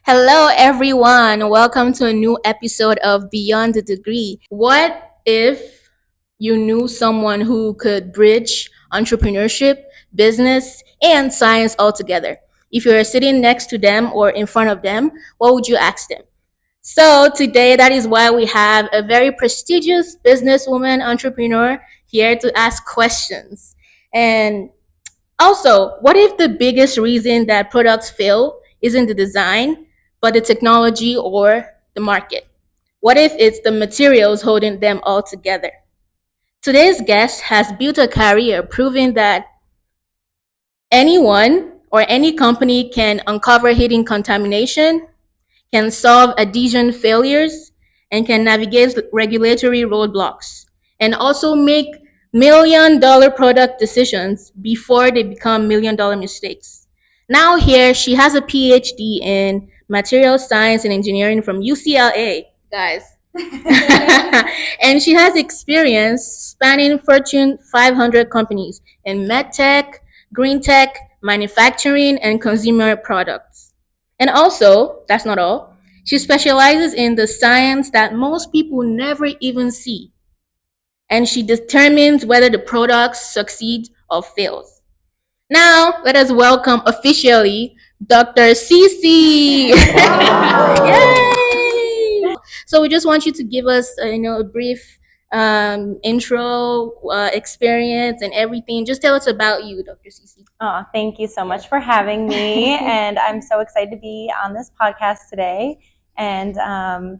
Hello, everyone. Welcome to a new episode of Beyond the Degree. What if you knew someone who could bridge entrepreneurship, business, and science all together? If you're sitting next to them or in front of them, what would you ask them? So, today, that is why we have a very prestigious businesswoman entrepreneur here to ask questions. And also, what if the biggest reason that products fail isn't the design, but the technology or the market? What if it's the materials holding them all together? Today's guest has built a career proving that anyone or any company can uncover hidden contamination, can solve adhesion failures, and can navigate regulatory roadblocks, and also make $1 million product decisions before they become $1 million mistakes. Now, here she has a PhD in material science and engineering from UCLA, guys. And she has experience spanning Fortune 500 companies in medtech, green tech, manufacturing, and consumer products. And also, that's not all. She specializes in the science that most people never even see. And she determines whether the product succeeds or fails. Now, let us welcome officially Dr. Cece. Yay! So we just want you to give us, a brief intro, experience, and everything. Just tell us about you, Dr. Cece. Oh, thank you so much for having me. And I'm so excited to be on this podcast today and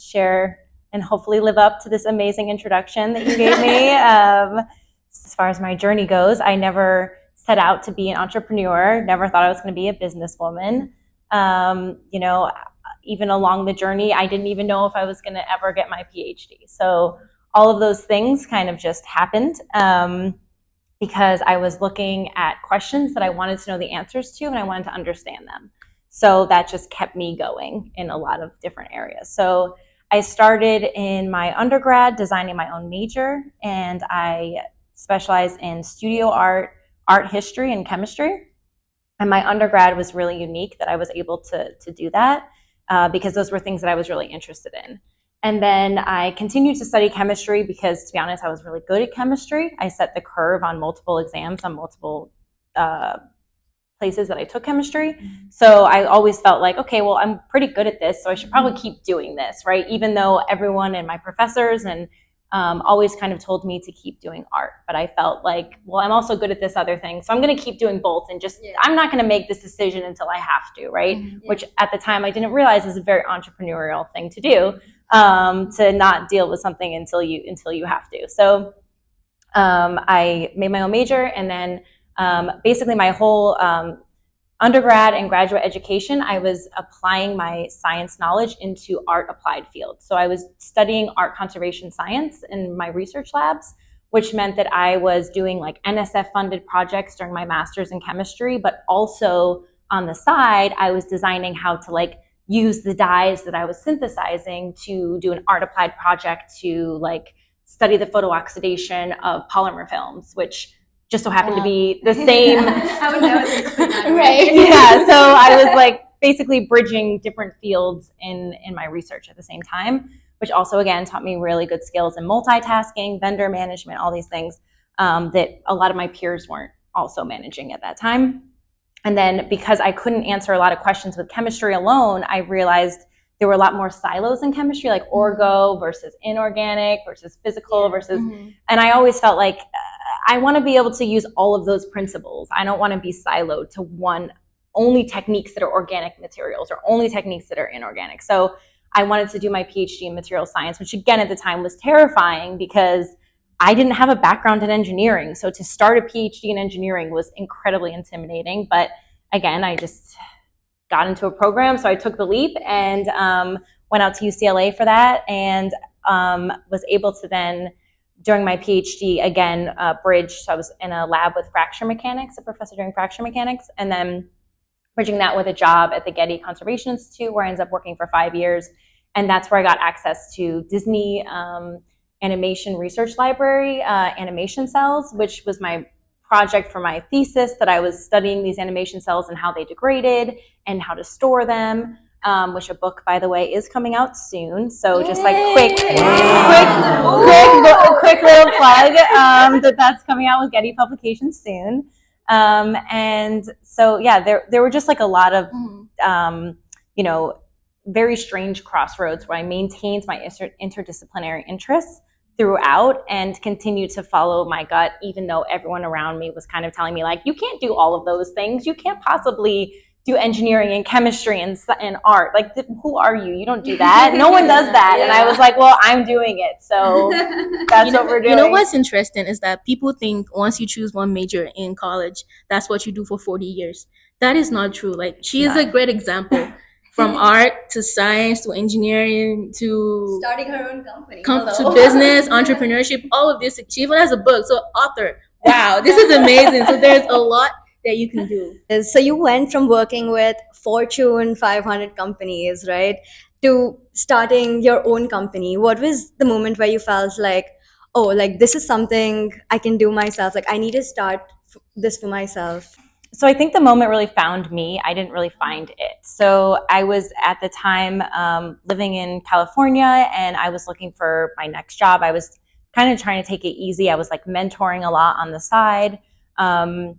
share and hopefully live up to this amazing introduction that you gave me. As far as my journey goes, I never set out to be an entrepreneur, never thought I was going to be a businesswoman. Even along the journey, I didn't even know if I was going to ever get my PhD. So all of those things kind of just happened. Because I was looking at questions that I wanted to know the answers to and I wanted to understand them. So that just kept me going in a lot of different areas. So I started in my undergrad designing my own major, and I specialized in studio art, art history, and chemistry. And my undergrad was really unique that I was able to do that because those were things that I was really interested in. And then I continued to study chemistry because, to be honest, I was really good at chemistry. I set the curve on multiple exams on multiple places that I took chemistry. So I always felt like, okay, well, I'm pretty good at this, so I should probably keep doing this, right? Even though everyone and my professors and always kind of told me to keep doing art. But I felt like, well, I'm also good at this other thing, so I'm going to keep doing both and I'm not going to make this decision until I have to, right? Which at the time I didn't realize is a very entrepreneurial thing to do. To not deal with something until you have to. So I made my own major, and then basically my whole undergrad and graduate education, I was applying my science knowledge into art applied fields. So I was studying art conservation science in my research labs, which meant that I was doing like NSF funded projects during my master's in chemistry, but also on the side, I was designing how to use the dyes that I was synthesizing to do an art applied project to study the photooxidation of polymer films, which just so happened to be the same. I would know this. Right. Yeah. So I was basically bridging different fields in my research at the same time, which also again taught me really good skills in multitasking, vendor management, all these things that a lot of my peers weren't also managing at that time. And then because I couldn't answer a lot of questions with chemistry alone, I realized there were a lot more silos in chemistry, like orgo versus inorganic versus physical versus, and I always felt like I want to be able to use all of those principles. I don't want to be siloed to only techniques that are organic materials or only techniques that are inorganic. So I wanted to do my PhD in material science, which again at the time was terrifying because I didn't have a background in engineering. So to start a PhD in engineering was incredibly intimidating. But again, I just got into a program. So I took the leap and went out to UCLA for that and was able to then, during my PhD, again, bridge. So I was in a lab with fracture mechanics, a professor doing fracture mechanics, and then bridging that with a job at the Getty Conservation Institute, where I ended up working for 5 years. And that's where I got access to Disney Animation Research Library animation cells, which was my project for my thesis, that I was studying these animation cells and how they degraded and how to store them. which a book, by the way, is coming out soon. So just like quick little plug that's coming out with Getty Publications soon. And so, yeah, there were just like a lot of, very strange crossroads where I maintained my interdisciplinary interests throughout and continued to follow my gut, even though everyone around me was kind of telling me, like, you can't do all of those things. You can't possibly do engineering and chemistry and art. Like, who are you? You don't do that. No one does that. Yeah. And I was like, well, I'm doing it. So that's what we're doing. You know what's interesting is that people think once you choose one major in college, that's what you do for 40 years. That is not true. Like, she is a great example. From art to science to engineering to starting her own company, to business, entrepreneurship, all of this. She even has a book. So author. Wow, this is amazing. So there's a lot that you can do. So you went from working with Fortune 500 companies, right, to starting your own company. What was the moment where you felt like, oh, like this is something I can do myself? Like I need to start this for myself. So I think the moment really found me. I didn't really find it. So I was at the time living in California, and I was looking for my next job. I was kind of trying to take it easy. I was like mentoring a lot on the side. And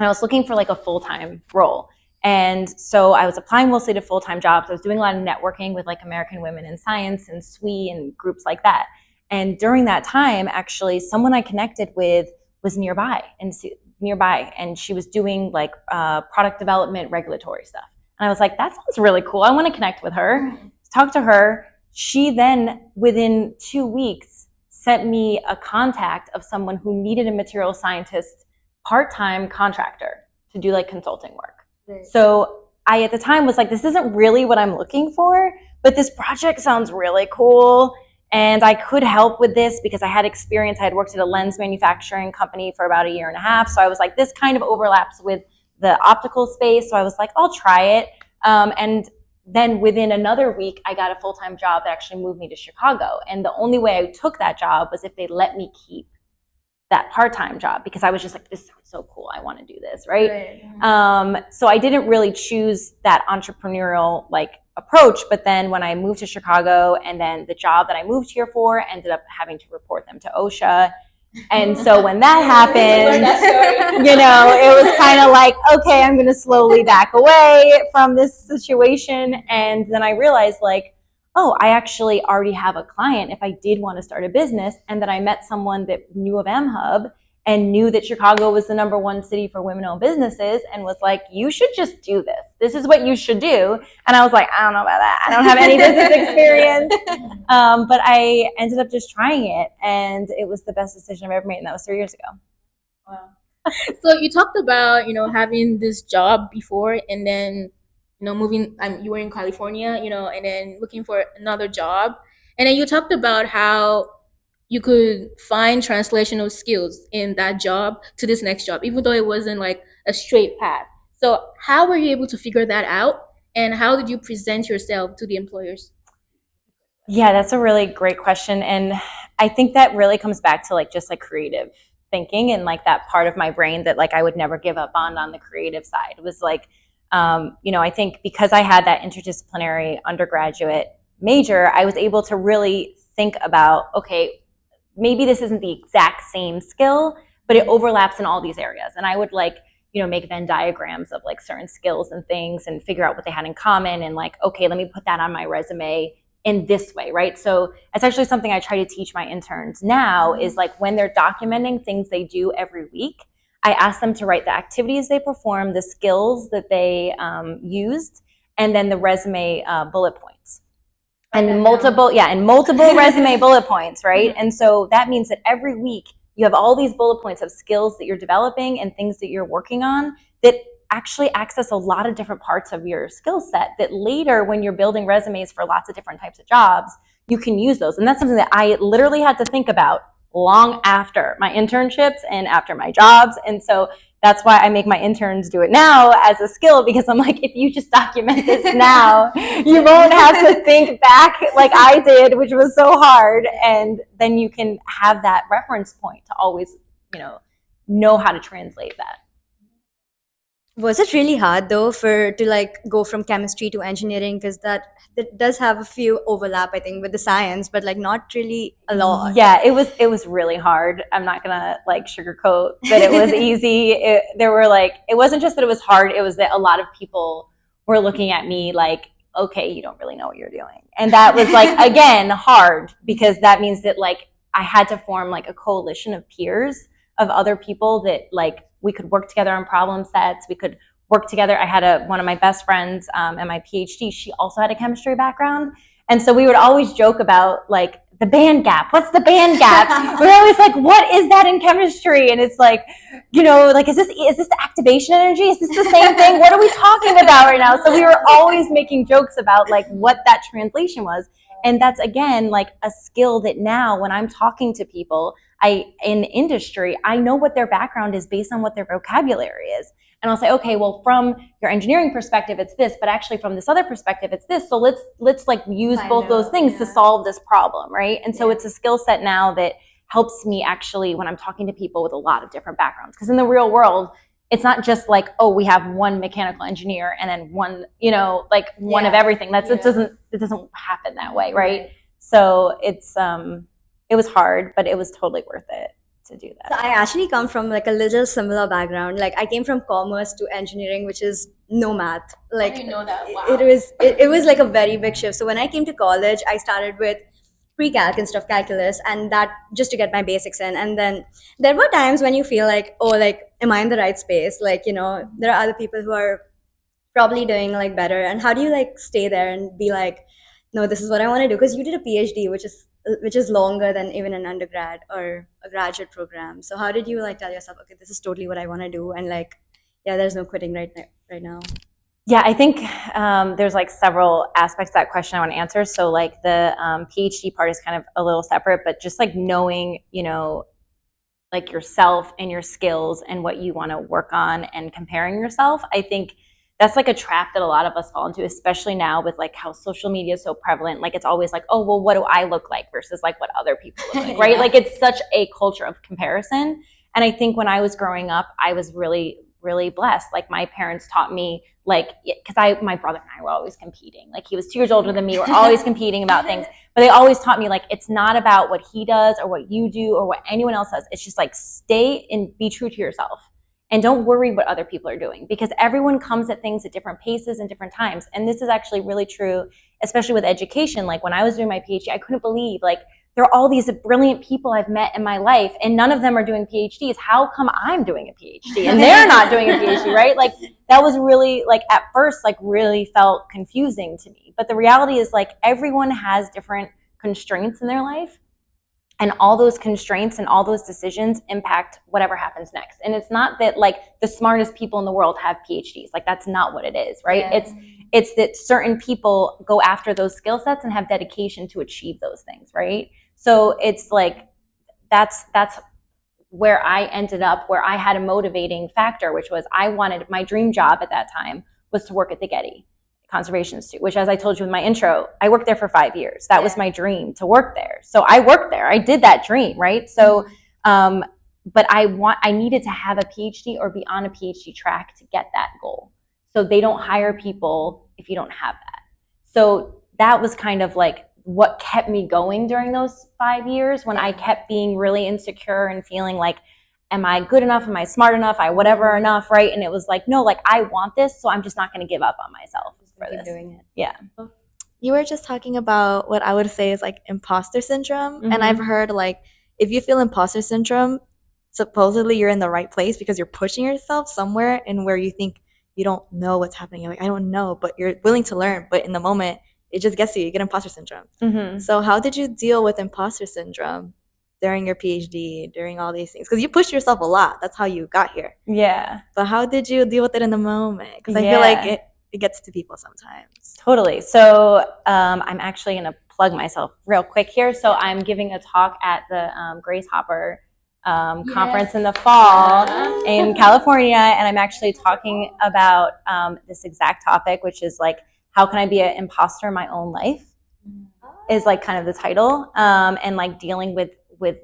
I was looking for like a full-time role. And so I was applying mostly to full-time jobs. I was doing a lot of networking with like American Women in Science and SWE and groups like that. And during that time, actually, someone I connected with was nearby, and she was doing like product development, regulatory stuff. And I was like, that sounds really cool. I want to connect with her, talk to her. She then, within 2 weeks, sent me a contact of someone who needed a material scientist part-time contractor to do like consulting work. Right. So I, at the time, was like, this isn't really what I'm looking for, but this project sounds really cool. And I could help with this because I had experience. I had worked at a lens manufacturing company for about 1.5 years. So I was like, this kind of overlaps with the optical space. So I was like, I'll try it. And then within another week, I got a full-time job that actually moved me to Chicago. And the only way I took that job was if they let me keep that part-time job, because I was just like, this sounds so cool. I want to do this, right? So I didn't really choose that entrepreneurial like approach. But then when I moved to Chicago, and then the job that I moved here for ended up having to report them to OSHA. And so when that happened, it was kind of like, okay, I'm going to slowly back away from this situation. And then I realized like, oh, I actually already have a client if I did want to start a business. And then I met someone that knew of MHub and knew that Chicago was the #1 city for women-owned businesses, and was like, you should just do this. This is what you should do. And I was like, I don't know about that. I don't have any business experience. But I ended up just trying it, and it was the best decision I've ever made, and that was 3 years ago. Wow. So you talked about, having this job before, and then, moving, you were in California, and then looking for another job. And then you talked about how you could find translational skills in that job to this next job, even though it wasn't like a straight path. So how were you able to figure that out? And how did you present yourself to the employers? Yeah, that's a really great question. And I think that really comes back to like just like creative thinking, and like that part of my brain that like I would never give up on the creative side. It was like, I think because I had that interdisciplinary undergraduate major, I was able to really think about, okay, maybe this isn't the exact same skill, but it overlaps in all these areas. And I would like, make Venn diagrams of like certain skills and things and figure out what they had in common, and like, okay, let me put that on my resume in this way, right? So it's actually something I try to teach my interns now, is like when they're documenting things they do every week, I ask them to write the activities they perform, the skills that they used, and then the resume bullet points. And multiple resume bullet points, right? And so that means that every week you have all these bullet points of skills that you're developing and things that you're working on that actually access a lot of different parts of your skill set, that later when you're building resumes for lots of different types of jobs, you can use those. And that's something that I literally had to think about long after my internships and after my jobs. And so that's why I make my interns do it now as a skill, because I'm like, if you just document this now, you won't have to think back like I did, which was so hard. And then you can have that reference point to always, know how to translate that. Was it really hard though for to like go from chemistry to engineering, because that does have a few overlap, I think, with the science, but like not really a lot. Yeah, it was really hard. I'm not gonna like sugarcoat that it was easy. It wasn't just that it was hard, it was that a lot of people were looking at me like, okay, you don't really know what you're doing. And that was like, again, hard, because that means that like I had to form like a coalition of peers, of other people that like we could work together on problem sets. We could work together. I had one of my best friends in my PhD. She also had a chemistry background, and so we would always joke about like the band gap. What's the band gap? We're always like, what is that in chemistry? And it's like, like, is this the activation energy? Is this the same thing? What are we talking about right now? So we were always making jokes about like what that translation was. And that's, again, like a skill that now when I'm talking to people, in industry, I know what their background is based on what their vocabulary is. And I'll say, okay, well, from your engineering perspective, it's this, but actually from this other perspective, it's this. So let's like use both those things to solve this problem, right? And so it's a skill set now that helps me actually when I'm talking to people with a lot of different backgrounds. Because in the real world, it's not just like, oh, we have one mechanical engineer and then one, like one of everything. It doesn't happen that way, right? So it was hard, but it was totally worth it to do that. So I actually come from like a little similar background. Like I came from commerce to engineering, which is no math. Like I didn't know that. Wow. it was like a very big shift. So when I came to college, I started with pre-calc instead of calculus, and that just to get my basics in. And then there were times when you feel like, oh, like am I in the right space? Like, there are other people who are probably doing like better. And how do you like stay there and be like, no, this is what I want to do? Because you did a PhD, which is longer than even an undergrad or a graduate program. So how did you like tell yourself, okay, this is totally what I want to do, and like, yeah, there's no quitting right now. Yeah, I think there's like several aspects to that question I want to answer. So like the PhD part is kind of a little separate, but just like knowing, like yourself and your skills and what you want to work on and comparing yourself, I think that's like a trap that a lot of us fall into, especially now with like how social media is so prevalent. Like it's always like, oh, well, what do I look like versus like what other people look like, right? Like it's such a culture of comparison. And I think when I was growing up, I was really, really blessed. Like my parents taught me, like, because my brother and I were always competing. Like he was 2 years older than me. We're always competing about things. But they always taught me, like, it's not about what he does or what you do or what anyone else does. It's just like stay and be true to yourself. And don't worry what other people are doing, because everyone comes at things at different paces and different times. And this is actually really true, especially with education. Like when I was doing my PhD, I couldn't believe, like, there are all these brilliant people I've met in my life and none of them are doing PhDs. How come I'm doing a PhD and they're not doing a PhD, right? Like that was really, like, at first, like really felt confusing to me. But the reality is, like, everyone has different constraints in their life. And all those constraints and all those decisions impact whatever happens next. And it's not that like the smartest people in the world have PhDs. Like that's not what it is, right? Yeah. It's that certain people go after those skill sets and have dedication to achieve those things, right? So it's like that's where I ended up, where I had a motivating factor, which was I wanted, my dream job at that time was to work at the Getty Conservation Institute, which, as I told you in my intro, I worked there for 5 years. That was my dream, to work there. So I worked there. I did that dream, right? So, but I needed to have a PhD or be on a PhD track to get that goal. So they don't hire people if you don't have that. So that was kind of like what kept me going during those 5 years, when I kept being really insecure and feeling like, am I good enough? Am I smart enough? Whatever enough, right? And it was like, no, like I want this, so I'm just not going to give up on myself for this. Doing it. Yeah. You were just talking about what I would say is like imposter syndrome. Mm-hmm. And I've heard like if you feel imposter syndrome, supposedly you're in the right place because you're pushing yourself somewhere and where you think you don't know what's happening. You're like, I don't know, but you're willing to learn. But in the moment, it just gets you. You get imposter syndrome. Mm-hmm. So how did you deal with imposter syndrome during your PhD, during all these things? Because you pushed yourself a lot. That's how you got here. Yeah. But how did you deal with it in the moment? Because I feel like it gets to people sometimes. Totally. So I'm actually going to plug myself real quick here. So I'm giving a talk at the Grace Hopper conference in the fall in California. And I'm actually talking about this exact topic, which is like, how can I be an imposter in my own life? Is like kind of the title. And like dealing with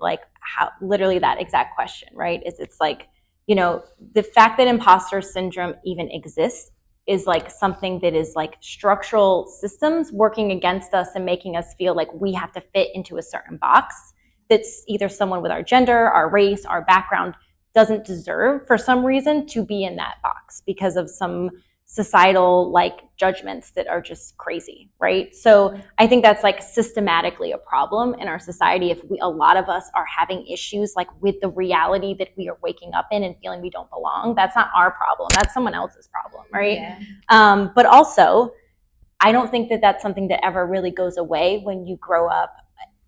like how literally that exact question, right? It's like, the fact that imposter syndrome even exists is like something that is like structural systems working against us and making us feel like we have to fit into a certain box that's either someone with our gender, our race, our background doesn't deserve for some reason to be in that box because of some societal like judgments that are just crazy, right? So I think that's like systematically a problem in our society. If a lot of us are having issues like with the reality that we are waking up in and feeling we don't belong, that's not our problem. That's someone else's problem, right? Yeah. But also, I don't think that that's something that ever really goes away when you grow up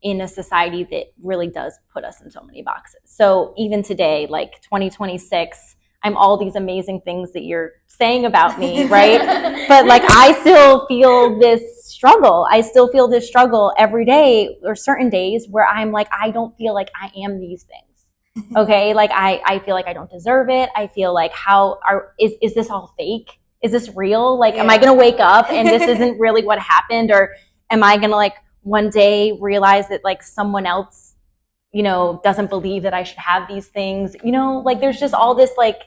in a society that really does put us in so many boxes. So even today, like 2026, I'm all these amazing things that you're saying about me, right? But like I still feel this struggle. I still feel this struggle every day or certain days where I'm like, I don't feel like I am these things. Okay, like I feel like I don't deserve it. I feel like is this all fake? Is this real? Like, am I gonna wake up and this isn't really what happened? Or am I gonna like one day realize that like someone else, doesn't believe that I should have these things? Like there's just all this like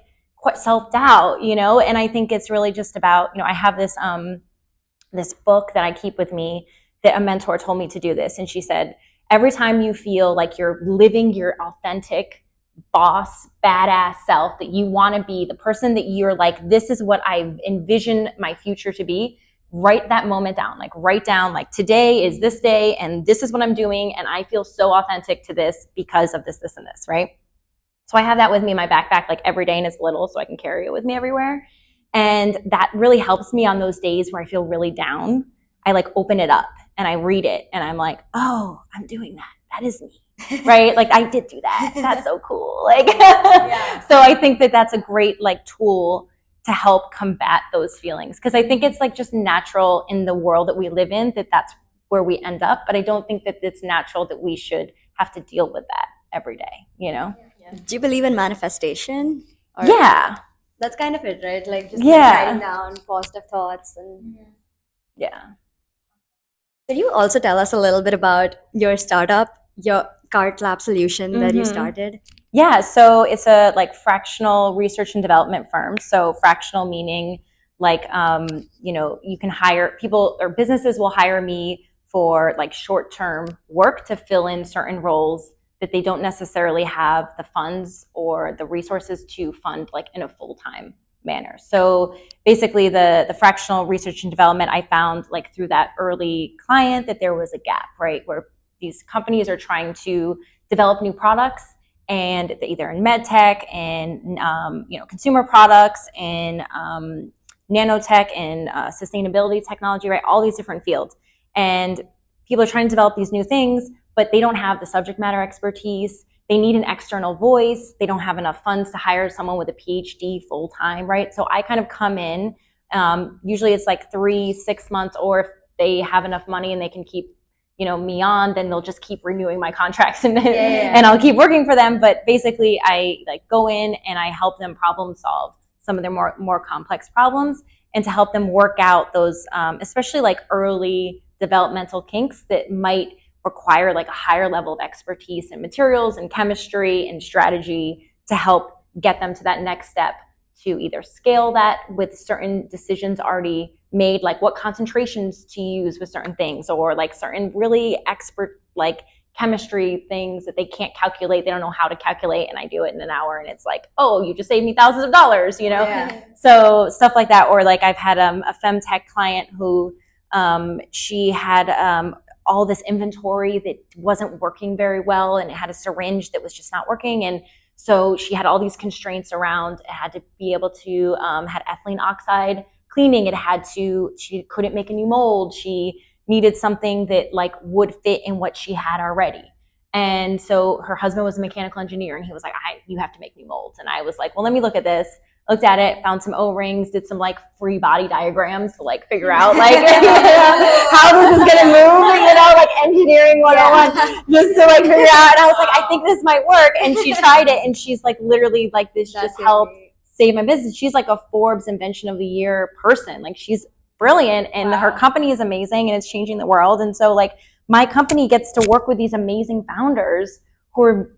self-doubt, and I think it's really just about, I have this book that I keep with me that a mentor told me to do this. And she said, every time you feel like you're living your authentic boss, badass self, that you want to be the person that you're like, this is what I envision my future to be, write that moment down. Like write down like today is this day and this is what I'm doing. And I feel so authentic to this because of this, this, and this, right? So I have that with me in my backpack like every day, and it's little so I can carry it with me everywhere. And that really helps me on those days where I feel really down. I like open it up and I read it and I'm like, oh, I'm doing that. That is me, right? Like I did do that. That's so cool. Like, So I think that that's a great like tool to help combat those feelings. Cause I think it's like just natural in the world that we live in that that's where we end up. But I don't think that it's natural that we should have to deal with that every day, Do you believe in manifestation? Or Yeah. That's kind of it, right? Like just like writing down positive thoughts and Yeah. Could you also tell us a little bit about your startup, your CARtLab solution that you started? Yeah, so it's a like fractional research and development firm. So fractional meaning like you can hire people, or businesses will hire me for like short-term work to fill in certain roles that they don't necessarily have the funds or the resources to fund like in a full-time manner. So basically the fractional research and development, I found like through that early client that there was a gap, right? Where these companies are trying to develop new products, and either in med tech and consumer products and nanotech and sustainability technology, right? All these different fields. And people are trying to develop these new things, but they don't have the subject matter expertise. They need an external voice. They don't have enough funds to hire someone with a PhD full time, right? So I kind of come in. Usually it's like 3-6 months, or if they have enough money and they can keep me on, then they'll just keep renewing my contracts and and I'll keep working for them. But basically I like go in and I help them problem solve some of their more complex problems, and to help them work out those especially like early developmental kinks that might require like a higher level of expertise in materials and chemistry and strategy to help get them to that next step to either scale that with certain decisions already made, like what concentrations to use with certain things, or like certain really expert like chemistry things that they can't calculate, they don't know how to calculate, and I do it in an hour and it's like, oh, you just saved me thousands of dollars, So stuff like that. Or like I've had a femtech client who she had all this inventory that wasn't working very well, and it had a syringe that was just not working, and so she had all these constraints around it had to be able to had ethylene oxide cleaning, she couldn't make a new mold, she needed something that like would fit in what she had already. And so her husband was a mechanical engineer, and he was like, you have to make new molds. And I was like, well, let me look at this. Looked at it, found some O-rings, did some like free body diagrams to like figure out like how this is gonna move, like engineering 101, just to like figure out. And I was like, I think this might work. And she tried it, and she's like, literally like this just helped save my business. She's like a Forbes Invention of the Year person. Like she's brilliant, and her company is amazing, and it's changing the world. And so like my company gets to work with these amazing founders who are,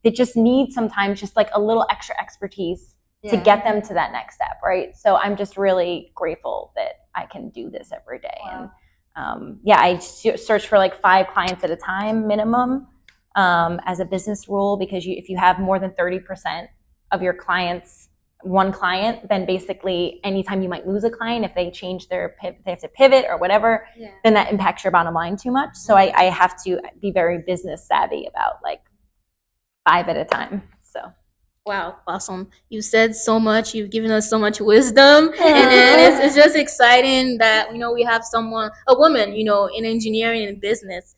they just need sometimes just like a little extra expertise to Yeah. get them to that next step, right? So I'm just really grateful that I can do this every day. Wow. And I search for like 5 clients at a time minimum as a business rule, because if you have more than 30% of your clients, one client, then basically anytime you might lose a client, if they change they have to pivot or whatever, then that impacts your bottom line too much. So I have to be very business savvy about like 5 at a time. So Wow, awesome. You said so much. You've given us so much wisdom. And it's just exciting that, we have someone, a woman, in engineering and business